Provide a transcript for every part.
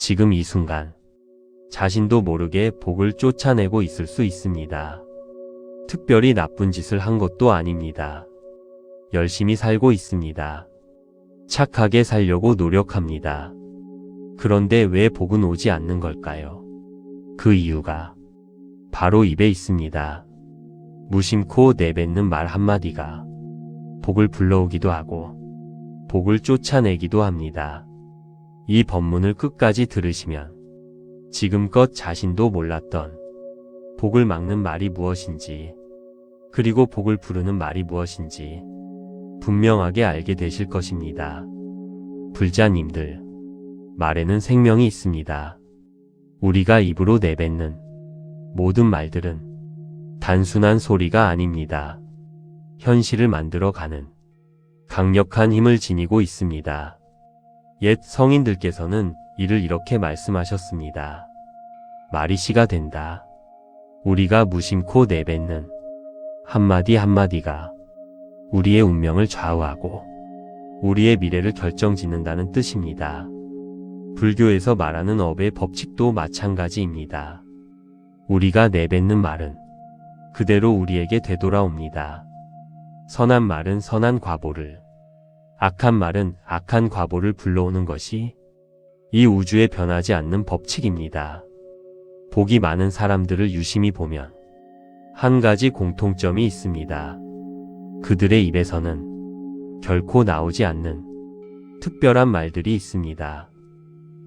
지금 이 순간 자신도 모르게 복을 쫓아내고 있을 수 있습니다. 특별히 나쁜 짓을 한 것도 아닙니다. 열심히 살고 있습니다. 착하게 살려고 노력합니다. 그런데 왜 복은 오지 않는 걸까요? 그 이유가 바로 입에 있습니다. 무심코 내뱉는 말 한마디가 복을 불러오기도 하고 복을 쫓아내기도 합니다. 이 법문을 끝까지 들으시면 지금껏 자신도 몰랐던 복을 막는 말이 무엇인지, 그리고 복을 부르는 말이 무엇인지 분명하게 알게 되실 것입니다. 불자님들, 말에는 생명이 있습니다. 우리가 입으로 내뱉는 모든 말들은 단순한 소리가 아닙니다. 현실을 만들어가는 강력한 힘을 지니고 있습니다. 옛 성인들께서는 이를 이렇게 말씀하셨습니다. 말이 씨가 된다. 우리가 무심코 내뱉는 한마디 한마디가 우리의 운명을 좌우하고 우리의 미래를 결정짓는다는 뜻입니다. 불교에서 말하는 업의 법칙도 마찬가지입니다. 우리가 내뱉는 말은 그대로 우리에게 되돌아옵니다. 선한 말은 선한 과보를, 악한 말은 악한 과보를 불러오는 것이 이 우주에 변하지 않는 법칙입니다. 복이 많은 사람들을 유심히 보면 한 가지 공통점이 있습니다. 그들의 입에서는 결코 나오지 않는 특별한 말들이 있습니다.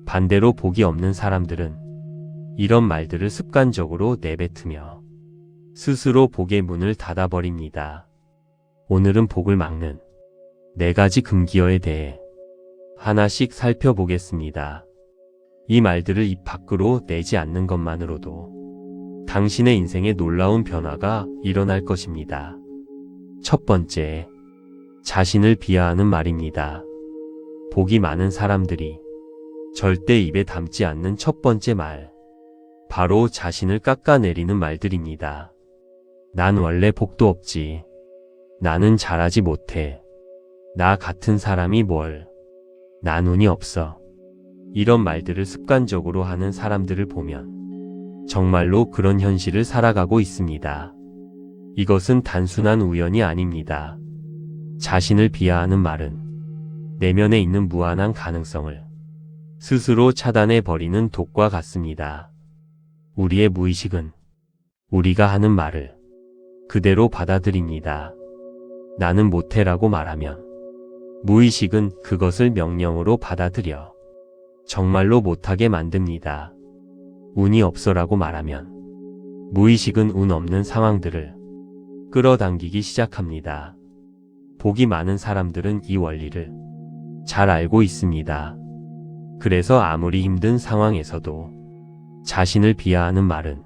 반대로 복이 없는 사람들은 이런 말들을 습관적으로 내뱉으며 스스로 복의 문을 닫아버립니다. 오늘은 복을 막는 4가지 금기어에 대해 하나씩 살펴보겠습니다. 이 말들을 입 밖으로 내지 않는 것만으로도 당신의 인생에 놀라운 변화가 일어날 것입니다. 첫 번째, 자신을 비하하는 말입니다. 복이 많은 사람들이 절대 입에 담지 않는 첫 번째 말, 바로 자신을 깎아내리는 말들입니다. 난 원래 복도 없지. 나는 잘하지 못해. 나 같은 사람이 뭘. 난 운이 없어. 이런 말들을 습관적으로 하는 사람들을 보면 정말로 그런 현실을 살아가고 있습니다. 이것은 단순한 우연이 아닙니다. 자신을 비하하는 말은 내면에 있는 무한한 가능성을 스스로 차단해 버리는 독과 같습니다. 우리의 무의식은 우리가 하는 말을 그대로 받아들입니다. 나는 못해라고 말하면 무의식은 그것을 명령으로 받아들여 정말로 못하게 만듭니다. 운이 없어라고 말하면 무의식은 운 없는 상황들을 끌어당기기 시작합니다. 복이 많은 사람들은 이 원리를 잘 알고 있습니다. 그래서 아무리 힘든 상황에서도 자신을 비하하는 말은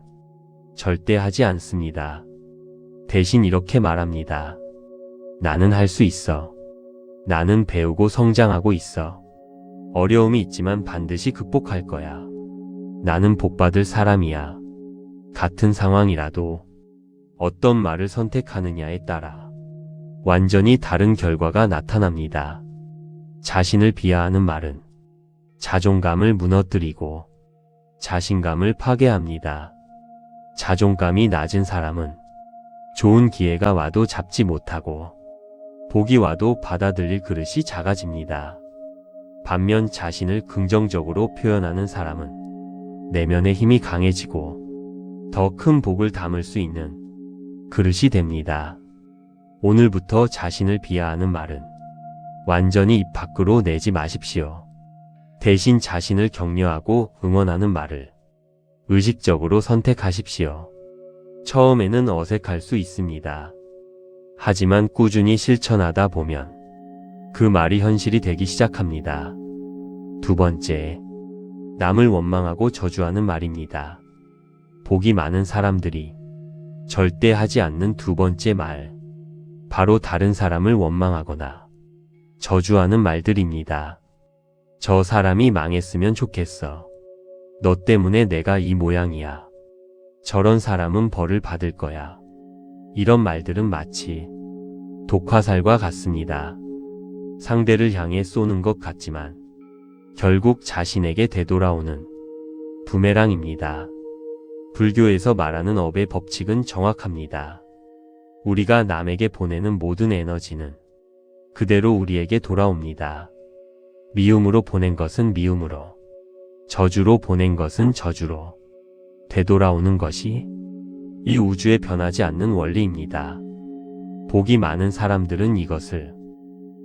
절대 하지 않습니다. 대신 이렇게 말합니다. 나는 할 수 있어. 나는 배우고 성장하고 있어. 어려움이 있지만 반드시 극복할 거야. 나는 복받을 사람이야. 같은 상황이라도 어떤 말을 선택하느냐에 따라 완전히 다른 결과가 나타납니다. 자신을 비하하는 말은 자존감을 무너뜨리고 자신감을 파괴합니다. 자존감이 낮은 사람은 좋은 기회가 와도 잡지 못하고 복이 와도 받아들일 그릇이 작아집니다. 반면 자신을 긍정적으로 표현하는 사람은 내면의 힘이 강해지고 더 큰 복을 담을 수 있는 그릇이 됩니다. 오늘부터 자신을 비하하는 말은 완전히 입 밖으로 내지 마십시오. 대신 자신을 격려하고 응원하는 말을 의식적으로 선택하십시오. 처음에는 어색할 수 있습니다. 하지만 꾸준히 실천하다 보면 그 말이 현실이 되기 시작합니다. 두 번째, 남을 원망하고 저주하는 말입니다. 복이 많은 사람들이 절대 하지 않는 두 번째 말, 바로 다른 사람을 원망하거나 저주하는 말들입니다. 저 사람이 망했으면 좋겠어. 너 때문에 내가 이 모양이야. 저런 사람은 벌을 받을 거야. 이런 말들은 마치 독화살과 같습니다. 상대를 향해 쏘는 것 같지만 결국 자신에게 되돌아오는 부메랑입니다. 불교에서 말하는 업의 법칙은 정확합니다. 우리가 남에게 보내는 모든 에너지는 그대로 우리에게 돌아옵니다. 미움으로 보낸 것은 미움으로, 저주로 보낸 것은 저주로 되돌아오는 것이 이 우주에 변하지 않는 원리입니다. 복이 많은 사람들은 이것을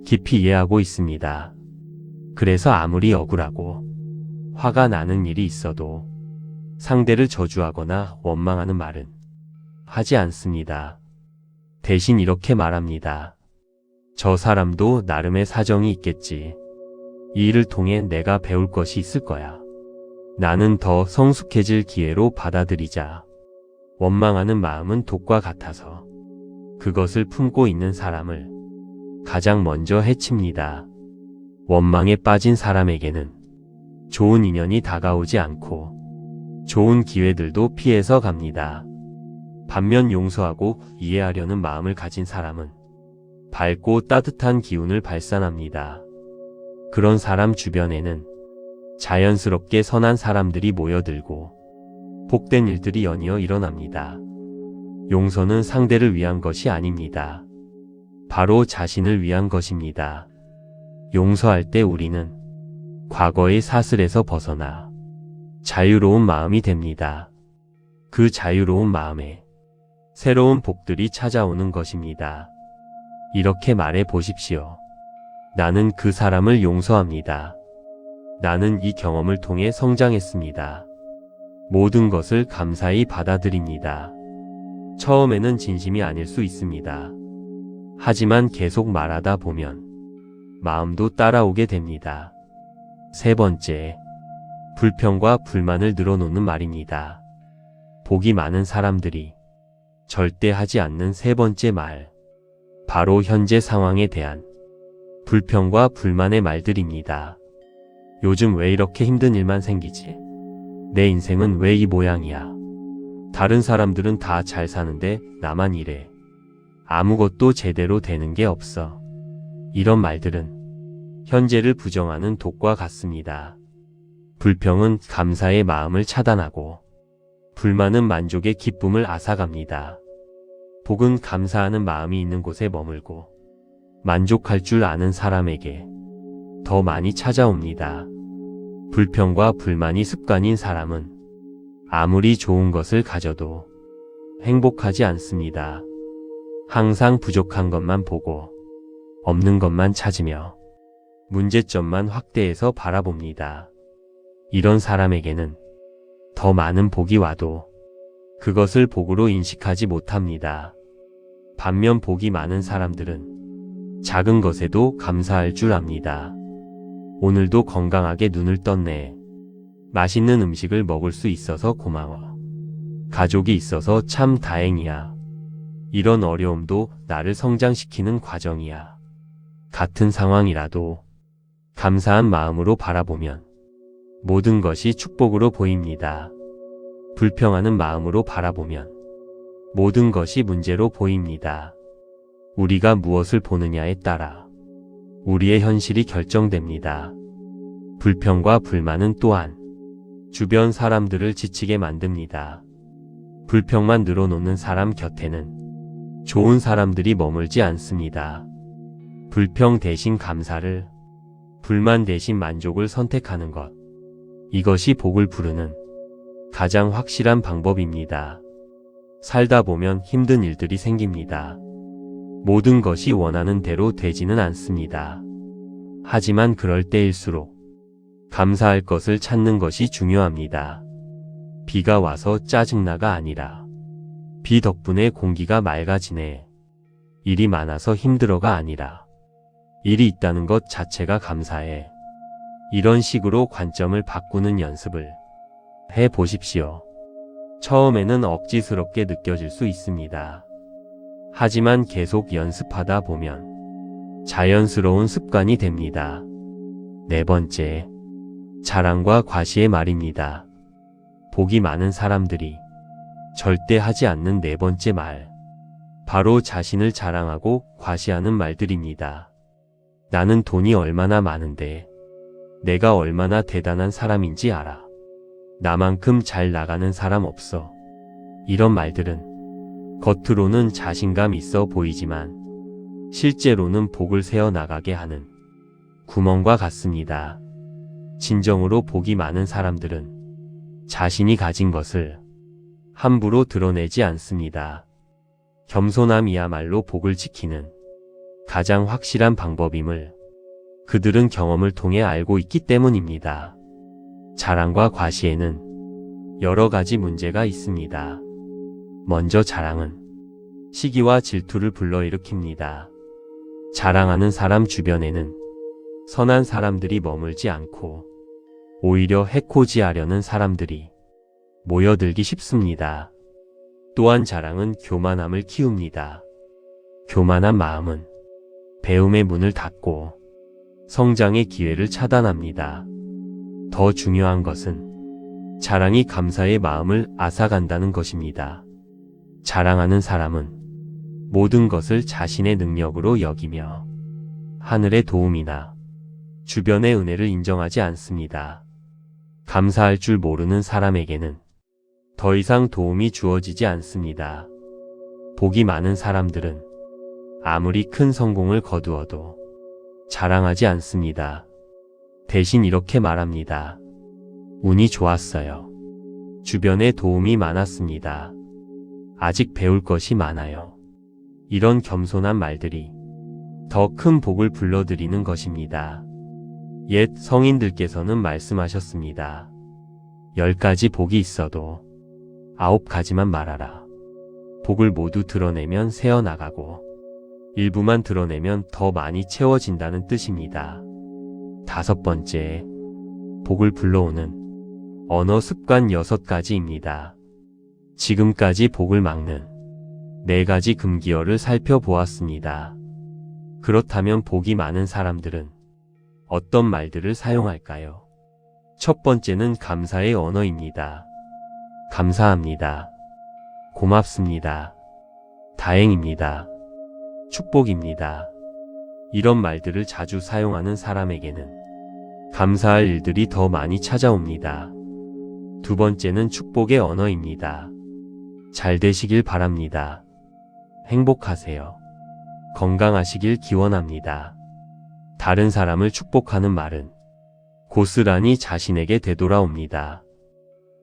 깊이 이해하고 있습니다. 그래서 아무리 억울하고 화가 나는 일이 있어도 상대를 저주하거나 원망하는 말은 하지 않습니다. 대신 이렇게 말합니다. 저 사람도 나름의 사정이 있겠지. 이 일을 통해 내가 배울 것이 있을 거야. 나는 더 성숙해질 기회로 받아들이자. 원망하는 마음은 독과 같아서 그것을 품고 있는 사람을 가장 먼저 해칩니다. 원망에 빠진 사람에게는 좋은 인연이 다가오지 않고 좋은 기회들도 피해서 갑니다. 반면 용서하고 이해하려는 마음을 가진 사람은 밝고 따뜻한 기운을 발산합니다. 그런 사람 주변에는 자연스럽게 선한 사람들이 모여들고 복된 일들이 연이어 일어납니다. 용서는 상대를 위한 것이 아닙니다. 바로 자신을 위한 것입니다. 용서할 때 우리는 과거의 사슬에서 벗어나 자유로운 마음이 됩니다. 그 자유로운 마음에 새로운 복들이 찾아오는 것입니다. 이렇게 말해 보십시오. 나는 그 사람을 용서합니다. 나는 이 경험을 통해 성장했습니다. 모든 것을 감사히 받아들입니다. 처음에는 진심이 아닐 수 있습니다. 하지만 계속 말하다 보면 마음도 따라오게 됩니다. 세 번째, 불평과 불만을 늘어놓는 말입니다. 복이 많은 사람들이 절대 하지 않는 세 번째 말, 바로 현재 상황에 대한 불평과 불만의 말들입니다. 요즘 왜 이렇게 힘든 일만 생기지? 내 인생은 왜 이 모양이야? 다른 사람들은 다 잘 사는데 나만 이래. 아무것도 제대로 되는 게 없어. 이런 말들은 현재를 부정하는 독과 같습니다. 불평은 감사의 마음을 차단하고 불만은 만족의 기쁨을 앗아갑니다. 복은 감사하는 마음이 있는 곳에 머물고 만족할 줄 아는 사람에게 더 많이 찾아옵니다. 불평과 불만이 습관인 사람은 아무리 좋은 것을 가져도 행복하지 않습니다. 항상 부족한 것만 보고 없는 것만 찾으며 문제점만 확대해서 바라봅니다. 이런 사람에게는 더 많은 복이 와도 그것을 복으로 인식하지 못합니다. 반면 복이 많은 사람들은 작은 것에도 감사할 줄 압니다. 오늘도 건강하게 눈을 떴네. 맛있는 음식을 먹을 수 있어서 고마워. 가족이 있어서 참 다행이야. 이런 어려움도 나를 성장시키는 과정이야. 같은 상황이라도 감사한 마음으로 바라보면 모든 것이 축복으로 보입니다. 불평하는 마음으로 바라보면 모든 것이 문제로 보입니다. 우리가 무엇을 보느냐에 따라 우리의 현실이 결정됩니다. 불평과 불만은 또한 주변 사람들을 지치게 만듭니다. 불평만 늘어놓는 사람 곁에는 좋은 사람들이 머물지 않습니다. 불평 대신 감사를, 불만 대신 만족을 선택하는 것. 이것이 복을 부르는 가장 확실한 방법입니다. 살다 보면 힘든 일들이 생깁니다. 모든 것이 원하는 대로 되지는 않습니다. 하지만 그럴 때일수록 감사할 것을 찾는 것이 중요합니다. 비가 와서 짜증나가 아니라 비 덕분에 공기가 맑아지네. 일이 많아서 힘들어가 아니라 일이 있다는 것 자체가 감사해. 이런 식으로 관점을 바꾸는 연습을 해 보십시오. 처음에는 억지스럽게 느껴질 수 있습니다. 하지만 계속 연습하다 보면 자연스러운 습관이 됩니다. 네 번째, 자랑과 과시의 말입니다. 복이 많은 사람들이 절대 하지 않는 네 번째 말, 바로 자신을 자랑하고 과시하는 말들입니다. 나는 돈이 얼마나 많은데, 내가 얼마나 대단한 사람인지 알아. 나만큼 잘 나가는 사람 없어. 이런 말들은 겉으로는 자신감 있어 보이지만 실제로는 복을 세어 나가게 하는 구멍과 같습니다. 진정으로 복이 많은 사람들은 자신이 가진 것을 함부로 드러내지 않습니다. 겸손함이야말로 복을 지키는 가장 확실한 방법임을 그들은 경험을 통해 알고 있기 때문입니다. 자랑과 과시에는 여러 가지 문제가 있습니다. 먼저 자랑은 시기와 질투를 불러일으킵니다. 자랑하는 사람 주변에는 선한 사람들이 머물지 않고 오히려 해코지하려는 사람들이 모여들기 쉽습니다. 또한 자랑은 교만함을 키웁니다. 교만한 마음은 배움의 문을 닫고 성장의 기회를 차단합니다. 더 중요한 것은 자랑이 감사의 마음을 앗아간다는 것입니다. 자랑하는 사람은 모든 것을 자신의 능력으로 여기며 하늘의 도움이나 주변의 은혜를 인정하지 않습니다. 감사할 줄 모르는 사람에게는 더 이상 도움이 주어지지 않습니다. 복이 많은 사람들은 아무리 큰 성공을 거두어도 자랑하지 않습니다. 대신 이렇게 말합니다. 운이 좋았어요. 주변에 도움이 많았습니다. 아직 배울 것이 많아요. 이런 겸손한 말들이 더 큰 복을 불러들이는 것입니다. 옛 성인들께서는 말씀하셨습니다. 10가지 복이 있어도 9가지만 말하라. 복을 모두 드러내면 새어나가고 일부만 드러내면 더 많이 채워진다는 뜻입니다. 5번째, 복을 불러오는 언어 습관 6가지입니다. 지금까지 복을 막는 4가지 금기어를 살펴보았습니다. 그렇다면 복이 많은 사람들은 어떤 말들을 사용할까요? 첫 번째는 감사의 언어입니다. 감사합니다. 고맙습니다. 다행입니다. 축복입니다. 이런 말들을 자주 사용하는 사람에게는 감사할 일들이 더 많이 찾아옵니다. 두 번째는 축복의 언어입니다. 잘 되시길 바랍니다. 행복하세요. 건강하시길 기원합니다. 다른 사람을 축복하는 말은 고스란히 자신에게 되돌아옵니다.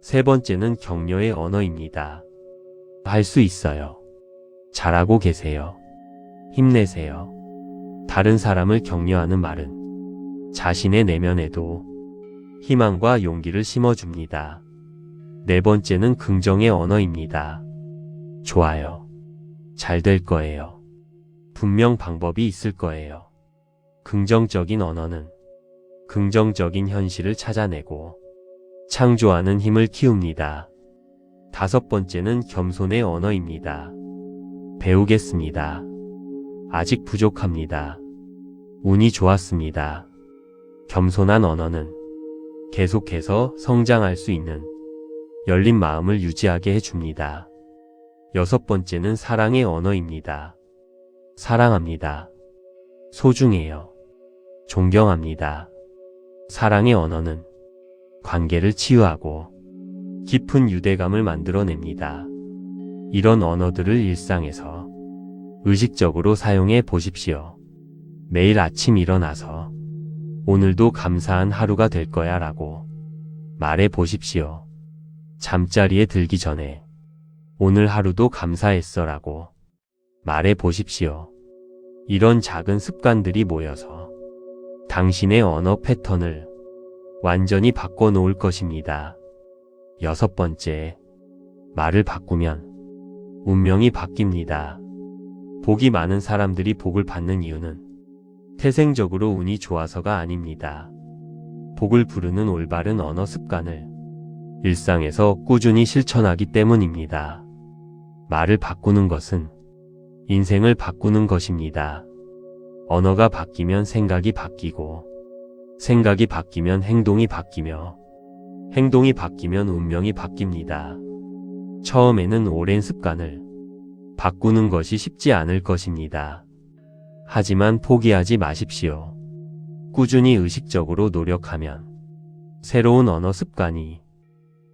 세 번째는 격려의 언어입니다. 할 수 있어요. 잘하고 계세요. 힘내세요. 다른 사람을 격려하는 말은 자신의 내면에도 희망과 용기를 심어줍니다. 네 번째는 긍정의 언어입니다. 좋아요. 잘 될 거예요. 분명 방법이 있을 거예요. 긍정적인 언어는 긍정적인 현실을 찾아내고 창조하는 힘을 키웁니다. 5번째는 겸손의 언어입니다. 배우겠습니다. 아직 부족합니다. 운이 좋았습니다. 겸손한 언어는 계속해서 성장할 수 있는 열린 마음을 유지하게 해줍니다. 6번째는 사랑의 언어입니다. 사랑합니다. 소중해요. 존경합니다. 사랑의 언어는 관계를 치유하고 깊은 유대감을 만들어냅니다. 이런 언어들을 일상에서 의식적으로 사용해 보십시오. 매일 아침 일어나서 오늘도 감사한 하루가 될 거야 라고 말해 보십시오. 잠자리에 들기 전에 오늘 하루도 감사했어 라고 말해 보십시오. 이런 작은 습관들이 모여서 당신의 언어 패턴을 완전히 바꿔놓을 것입니다. 6번째, 말을 바꾸면 운명이 바뀝니다. 복이 많은 사람들이 복을 받는 이유는 태생적으로 운이 좋아서가 아닙니다. 복을 부르는 올바른 언어 습관을 일상에서 꾸준히 실천하기 때문입니다. 말을 바꾸는 것은 인생을 바꾸는 것입니다. 언어가 바뀌면 생각이 바뀌고, 생각이 바뀌면 행동이 바뀌며, 행동이 바뀌면 운명이 바뀝니다. 처음에는 오랜 습관을 바꾸는 것이 쉽지 않을 것입니다. 하지만 포기하지 마십시오. 꾸준히 의식적으로 노력하면 새로운 언어 습관이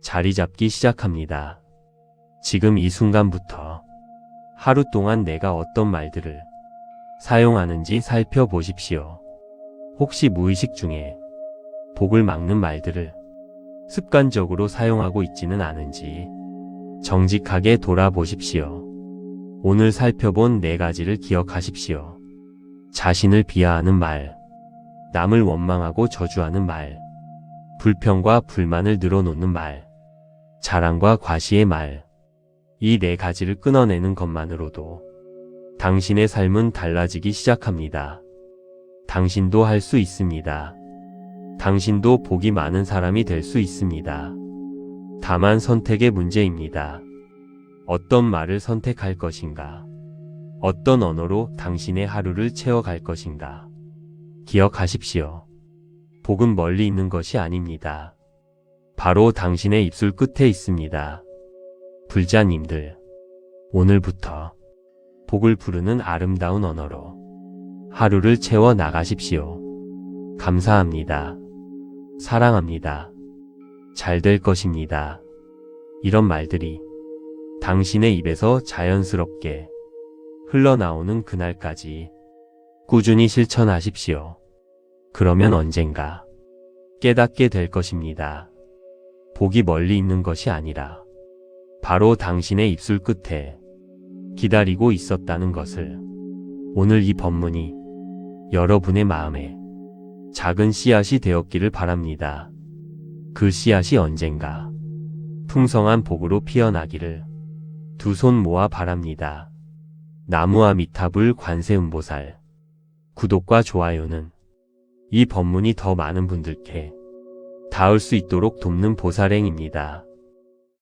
자리 잡기 시작합니다. 지금 이 순간부터 하루 동안 내가 어떤 말들을 사용하는지 살펴보십시오. 혹시 무의식 중에 복을 막는 말들을 습관적으로 사용하고 있지는 않은지 정직하게 돌아보십시오. 오늘 살펴본 4가지를 기억하십시오. 자신을 비하하는 말, 남을 원망하고 저주하는 말, 불평과 불만을 늘어놓는 말, 자랑과 과시의 말. 이 4가지를 끊어내는 것만으로도 당신의 삶은 달라지기 시작합니다. 당신도 할 수 있습니다. 당신도 복이 많은 사람이 될 수 있습니다. 다만 선택의 문제입니다. 어떤 말을 선택할 것인가? 어떤 언어로 당신의 하루를 채워갈 것인가? 기억하십시오. 복은 멀리 있는 것이 아닙니다. 바로 당신의 입술 끝에 있습니다. 불자님들, 오늘부터 복을 부르는 아름다운 언어로 하루를 채워 나가십시오. 감사합니다. 사랑합니다. 잘 될 것입니다. 이런 말들이 당신의 입에서 자연스럽게 흘러나오는 그날까지 꾸준히 실천하십시오. 그러면 언젠가 깨닫게 될 것입니다. 복이 멀리 있는 것이 아니라 바로 당신의 입술 끝에 기다리고 있었다는 것을 오늘 이 법문이 여러분의 마음에 작은 씨앗이 되었기를 바랍니다. 그 씨앗이 언젠가 풍성한 복으로 피어나기를 두 손 모아 바랍니다. 나무아미타불 관세음보살. 구독과 좋아요는 이 법문이 더 많은 분들께 닿을 수 있도록 돕는 보살행입니다.